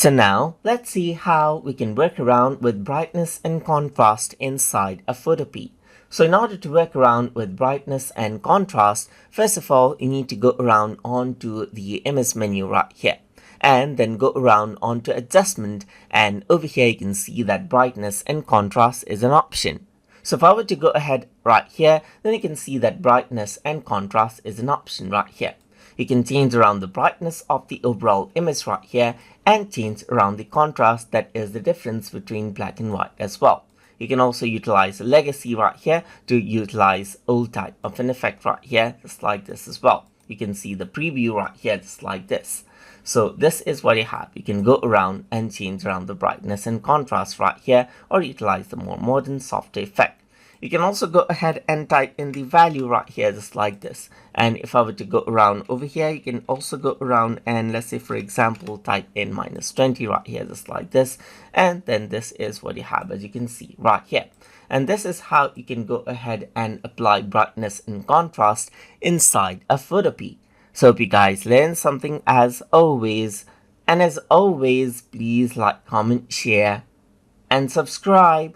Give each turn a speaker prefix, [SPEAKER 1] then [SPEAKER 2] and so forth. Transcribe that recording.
[SPEAKER 1] So now let's see how we can work around with brightness and contrast inside a Photopea. So in order to work around with brightness and contrast, first of all, you need to go around onto the image menu right here and then go around onto adjustment, and over here you can see that brightness and contrast is an option. So if I were to go ahead right here, then you can see that brightness and contrast is an option right here. You can change around the brightness of the overall image right here and change around the contrast, that is the difference between black and white as well. You can also utilize legacy right here to utilize old type of an effect right here, just like this as well. You can see the preview right here, just like this. So this is what you have. You can go around and change around the brightness and contrast right here, or utilize the more modern soft effect. You can also go ahead and type in the value right here, just like this. And if I were to go around over here, you can also go around and, let's say for example, type in -20 right here, just like this. And then this is what you have, as you can see right here. And this is how you can go ahead and apply brightness and contrast inside a Photopea. So hope you guys learned something as always. And as always, please like, comment, share, and subscribe.